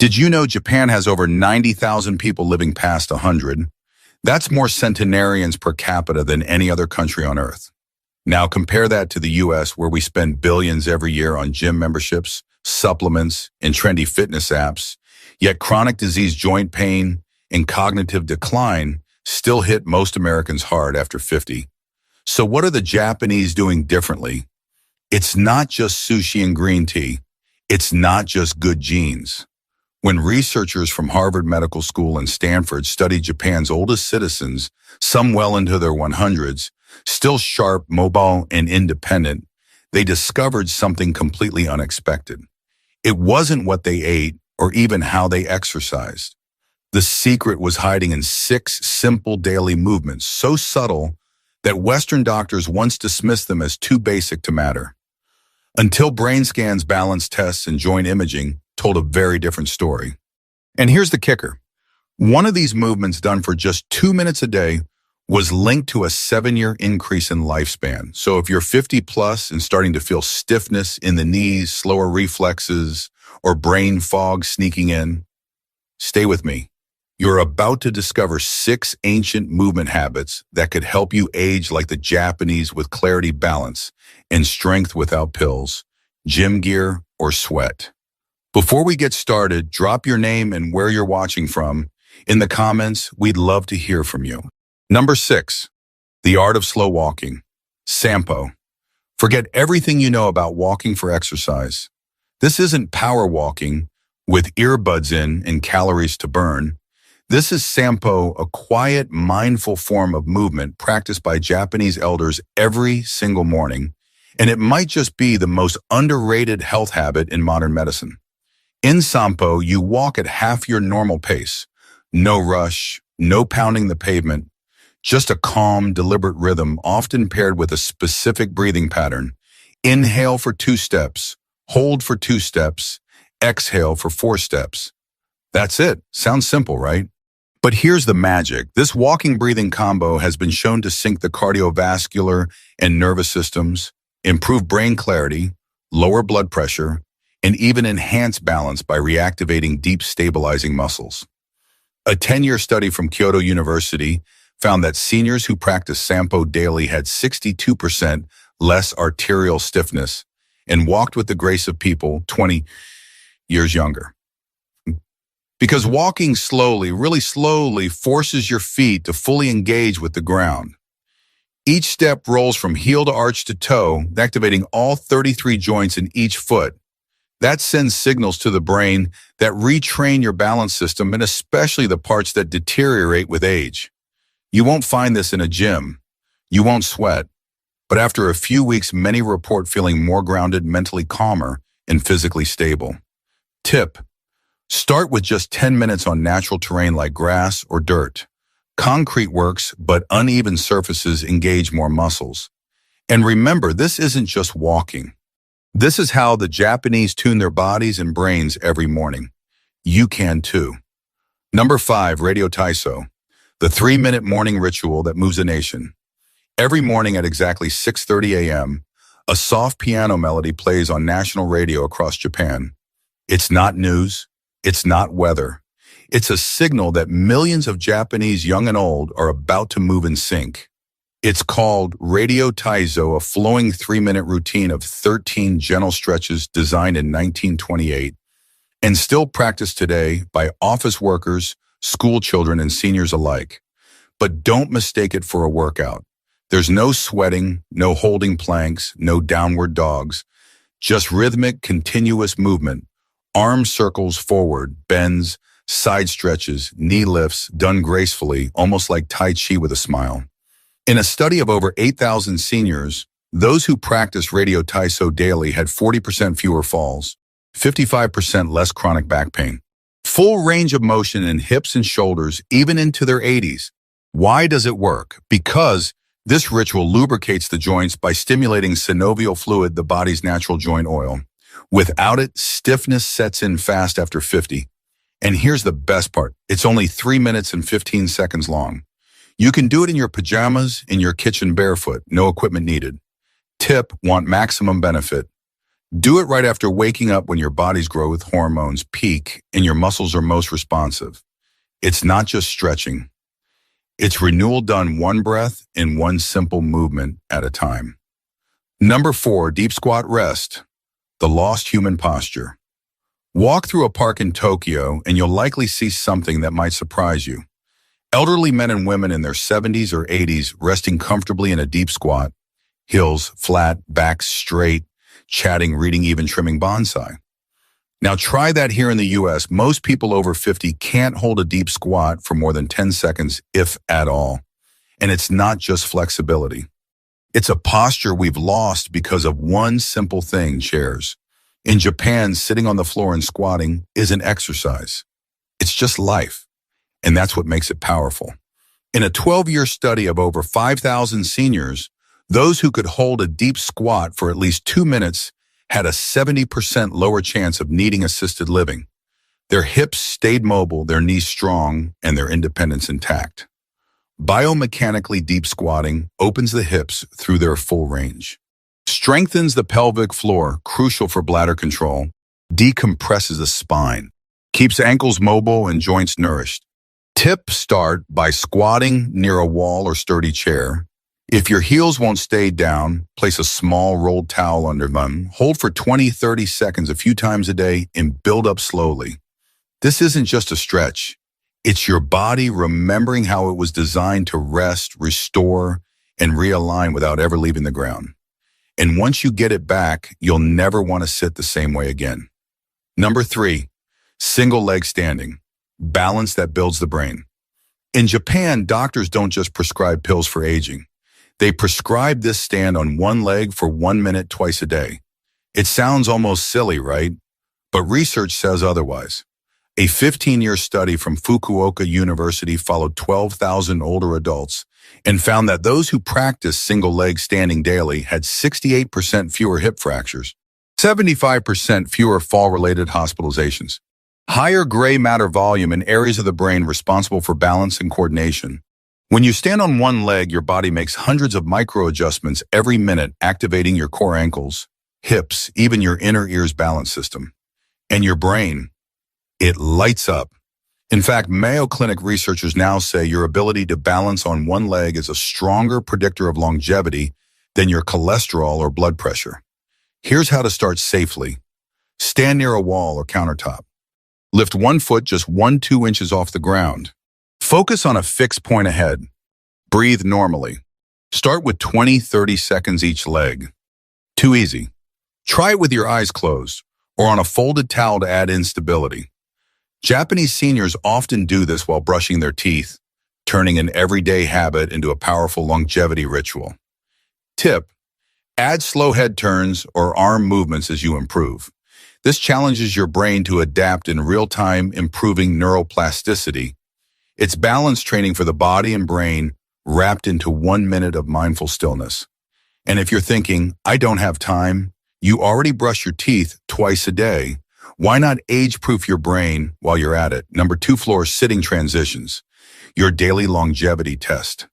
Did you know Japan has over 90,000 people living past 100? That's more centenarians per capita than any other country on Earth. Now compare that to the US, where we spend billions every year on gym memberships, supplements, and trendy fitness apps, yet chronic disease, joint pain, and cognitive decline still hit most Americans hard after 50. So what are the Japanese doing differently? It's not just sushi and green tea. It's not just good genes. When researchers from Harvard Medical School and Stanford studied Japan's oldest citizens, some well into their 100s, still sharp, mobile, and independent, they discovered something completely unexpected. It wasn't what they ate or even how they exercised. The secret was hiding in 6 simple daily movements, so subtle that Western doctors once dismissed them as too basic to matter. Until brain scans, balance tests, and joint imaging told a very different story. And here's the kicker. One of these movements, done for just 2 minutes a day, was linked to a 7-year increase in lifespan. So if you're 50 plus and starting to feel stiffness in the knees, slower reflexes, or brain fog sneaking in, stay with me. You're about to discover 6 ancient movement habits that could help you age like the Japanese, with clarity, balance, and strength without pills, gym gear, or sweat. Before we get started, drop your name and where you're watching from in the comments. We'd love to hear from you. Number 6, the art of slow walking. Sampo. Forget everything you know about walking for exercise. This isn't power walking with earbuds in and calories to burn. This is Sampo, a quiet, mindful form of movement practiced by Japanese elders every single morning, and it might just be the most underrated health habit in modern medicine. In Sampo, you walk at half your normal pace. No rush, no pounding the pavement, just a calm, deliberate rhythm, often paired with a specific breathing pattern. Inhale for 2 steps, hold for 2 steps, exhale for 4 steps. That's it. Sounds simple, right? But here's the magic. This walking-breathing combo has been shown to sync the cardiovascular and nervous systems, improve brain clarity, lower blood pressure, and even enhance balance by reactivating deep, stabilizing muscles. A 10-year study from Kyoto University found that seniors who practiced Sampo daily had 62% less arterial stiffness and walked with the grace of people 20 years younger. Because walking slowly, really slowly, forces your feet to fully engage with the ground. Each step rolls from heel to arch to toe, activating all 33 joints in each foot. That sends signals to the brain that retrain your balance system, and especially the parts that deteriorate with age. You won't find this in a gym. You won't sweat. But after a few weeks, many report feeling more grounded, mentally calmer, and physically stable. Tip: start with just 10 minutes on natural terrain like grass or dirt. Concrete works, but uneven surfaces engage more muscles. And remember, this isn't just walking. This is how the Japanese tune their bodies and brains every morning. You can too. Number 5, Radio Taiso, the 3-minute morning ritual that moves a nation. Every morning at exactly 6:30 a.m., a soft piano melody plays on national radio across Japan. It's not news. It's not weather. It's a signal that millions of Japanese, young and old, are about to move in sync. It's called Radio Taiso, a flowing 3-minute routine of 13 gentle stretches designed in 1928 and still practiced today by office workers, school children, and seniors alike. But don't mistake it for a workout. There's no sweating, no holding planks, no downward dogs, just rhythmic, continuous movement. Arm circles forward, bends, side stretches, knee lifts, done gracefully, almost like Tai Chi with a smile. In a study of over 8,000 seniors, those who practiced Radio Taiso daily had 40% fewer falls, 55% less chronic back pain, full range of motion in hips and shoulders, even into their 80s. Why does it work? Because this ritual lubricates the joints by stimulating synovial fluid, the body's natural joint oil. Without it, stiffness sets in fast after 50. And here's the best part. It's only 3 minutes and 15 seconds long. You can do it in your pajamas, in your kitchen barefoot, no equipment needed. Tip: want maximum benefit? Do it right after waking up when your body's growth hormones peak and your muscles are most responsive. It's not just stretching. It's renewal done one breath in one simple movement at a time. Number 4, deep squat rest, the lost human posture. Walk through a park in Tokyo and you'll likely see something that might surprise you. Elderly men and women in their 70s or 80s resting comfortably in a deep squat, heels flat, backs straight, chatting, reading, even trimming bonsai. Now try that here in the US. Most people over 50 can't hold a deep squat for more than 10 seconds, if at all. And it's not just flexibility. It's a posture we've lost because of one simple thing, chairs. In Japan, sitting on the floor and squatting isn't exercise. It's just life. And that's what makes it powerful. In a 12-year study of over 5,000 seniors, those who could hold a deep squat for at least 2 minutes had a 70% lower chance of needing assisted living. Their hips stayed mobile, their knees strong, and their independence intact. Biomechanically, deep squatting opens the hips through their full range, strengthens the pelvic floor, crucial for bladder control, decompresses the spine, keeps ankles mobile and joints nourished. Tip: start by squatting near a wall or sturdy chair. If your heels won't stay down, place a small rolled towel under them. Hold for 20-30 seconds a few times a day and build up slowly. This isn't just a stretch. It's your body remembering how it was designed to rest, restore, and realign without ever leaving the ground. And once you get it back, you'll never want to sit the same way again. Number 3, single leg standing. Balance that builds the brain. In Japan, doctors don't just prescribe pills for aging. They prescribe this stand on one leg for 1 minute twice a day. It sounds almost silly, right? But research says otherwise. A 15-year study from Fukuoka University followed 12,000 older adults and found that those who practiced single leg standing daily had 68% fewer hip fractures, 75% fewer fall-related hospitalizations, higher gray matter volume in areas of the brain responsible for balance and coordination. When you stand on one leg, your body makes hundreds of micro adjustments every minute, activating your core ankles, hips, even your inner ear's balance system. And your brain, it lights up. In fact, Mayo Clinic researchers now say your ability to balance on one leg is a stronger predictor of longevity than your cholesterol or blood pressure. Here's how to start safely. Stand near a wall or countertop. Lift one foot just 1-2 inches off the ground. Focus on a fixed point ahead. Breathe normally. Start with 20-30 seconds each leg. Too easy. Try it with your eyes closed or on a folded towel to add instability. Japanese seniors often do this while brushing their teeth, turning an everyday habit into a powerful longevity ritual. Tip: add slow head turns or arm movements as you improve. This challenges your brain to adapt in real time, improving neuroplasticity. It's balance training for the body and brain wrapped into 1 minute of mindful stillness. And if you're thinking, I don't have time, you already brush your teeth twice a day. Why not age-proof your brain while you're at it? Number 2, floor sitting transitions, your daily longevity test.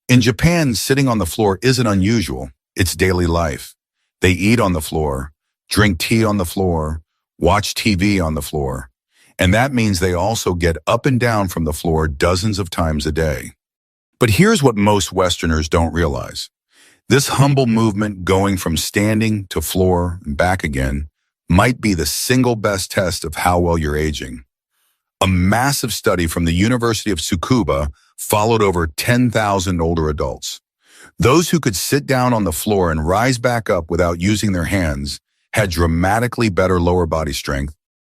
In Japan, sitting on the floor isn't unusual. It's daily life. They eat on the floor, drink tea on the floor, watch TV on the floor. And that means they also get up and down from the floor dozens of times a day. But here's what most Westerners don't realize. This humble movement going from standing to floor and back again might be the single best test of how well you're aging. A massive study from the University of Tsukuba followed over 10,000 older adults. Those who could sit down on the floor and rise back up without using their hands had dramatically better lower body strength,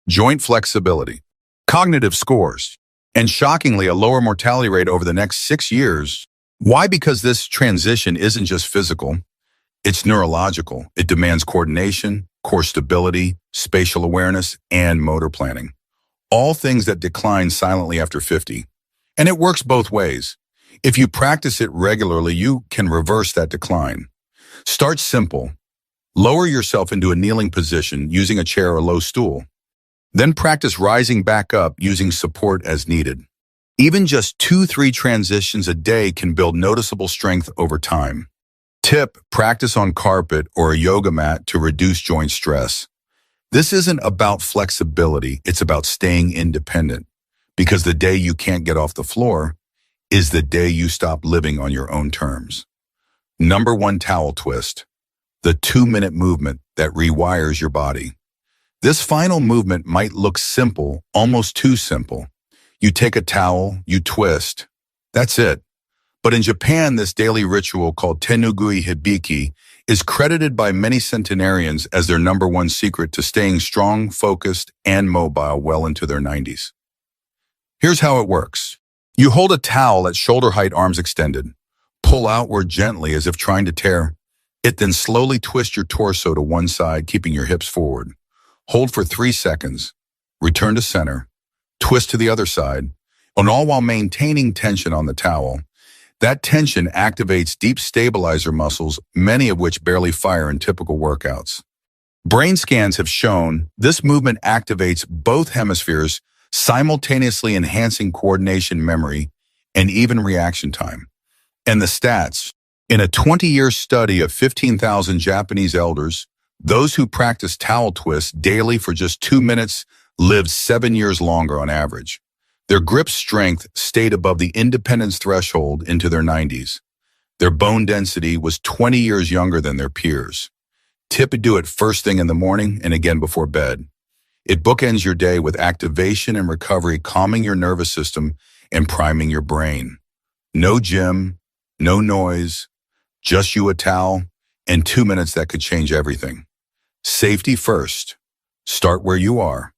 joint flexibility, cognitive scores, and shockingly a lower mortality rate over the next 6 years. Why? Because this transition isn't just physical, it's neurological. It demands coordination, core stability, spatial awareness, and motor planning. All things that decline silently after 50. And it works both ways. If you practice it regularly, you can reverse that decline. Start simple. Lower yourself into a kneeling position using a chair or low stool. Then practice rising back up using support as needed. Even just 2-3 transitions a day can build noticeable strength over time. Tip, practice on carpet or a yoga mat to reduce joint stress. This isn't about flexibility, it's about staying independent. Because the day you can't get off the floor is the day you stop living on your own terms. Number 1 towel twist, the 2-minute movement that rewires your body. This final movement might look simple, almost too simple. You take a towel, you twist. That's it. But in Japan, this daily ritual called tenugui hibiki is credited by many centenarians as their number 1 secret to staying strong, focused, and mobile well into their 90s. Here's how it works. You hold a towel at shoulder height, arms extended. Pull outward gently as if trying to tear it, then slowly twist your torso to one side, keeping your hips forward. Hold for 3 seconds. Return to center. Twist to the other side, and all while maintaining tension on the towel. That tension activates deep stabilizer muscles, many of which barely fire in typical workouts. Brain scans have shown this movement activates both hemispheres, simultaneously enhancing coordination, memory, and even reaction time. And the stats, in a 20-year study of 15,000 Japanese elders, those who practiced towel twists daily for just 2 minutes lived 7 years longer on average. Their grip strength stayed above the independence threshold into their 90s. Their bone density was 20 years younger than their peers. Tip, do it first thing in the morning and again before bed. It bookends your day with activation and recovery, calming your nervous system and priming your brain. No gym, no noise, just you, a towel, and 2 minutes that could change everything. Safety first. Start where you are.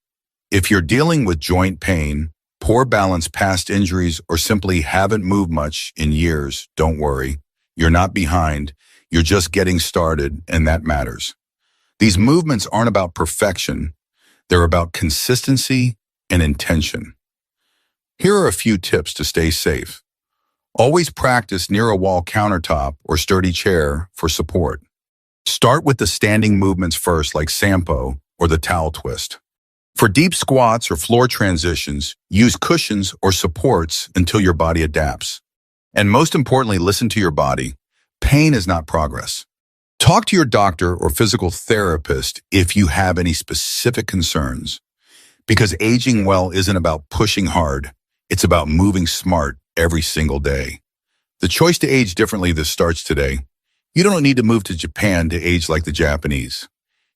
If you're dealing with joint pain, poor balance, past injuries, or simply haven't moved much in years, don't worry. You're not behind. You're just getting started, and that matters. These movements aren't about perfection. They're about consistency and intention. Here are a few tips to stay safe. Always practice near a wall, countertop, or sturdy chair for support. Start with the standing movements first, like sampo or the towel twist. For deep squats or floor transitions, use cushions or supports until your body adapts. And most importantly, listen to your body. Pain is not progress. Talk to your doctor or physical therapist if you have any specific concerns. Because aging well isn't about pushing hard. It's about moving smart every single day. The choice to age differently this starts today. You don't need to move to Japan to age like the Japanese.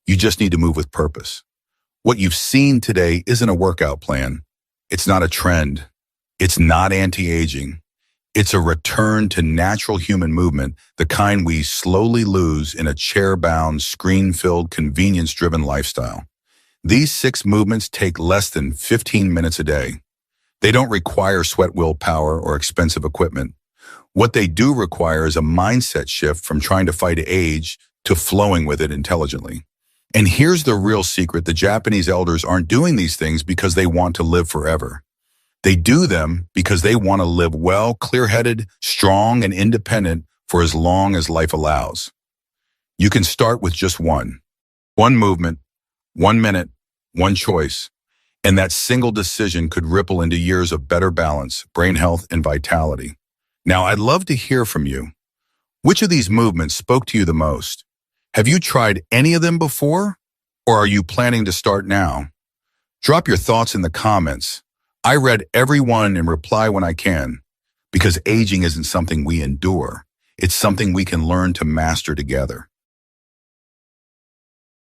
You just need to move with purpose. What you've seen today isn't a workout plan. It's not a trend. It's not anti-aging. It's a return to natural human movement, the kind we slowly lose in a chair-bound, screen-filled, convenience-driven lifestyle. These 6 movements take less than 15 minutes a day. They don't require sweat willpower or expensive equipment. What they do require is a mindset shift from trying to fight age to flowing with it intelligently. And here's the real secret. The Japanese elders aren't doing these things because they want to live forever. They do them because they want to live well, clear-headed, strong, and independent for as long as life allows. You can start with just one movement, 1 minute, one choice, and that single decision could ripple into years of better balance, brain health, and vitality. Now, I'd love to hear from you. Which of these movements spoke to you the most? Have you tried any of them before, or are you planning to start now? Drop your thoughts in the comments. I read every one and reply when I can, because aging isn't something we endure. It's something we can learn to master together.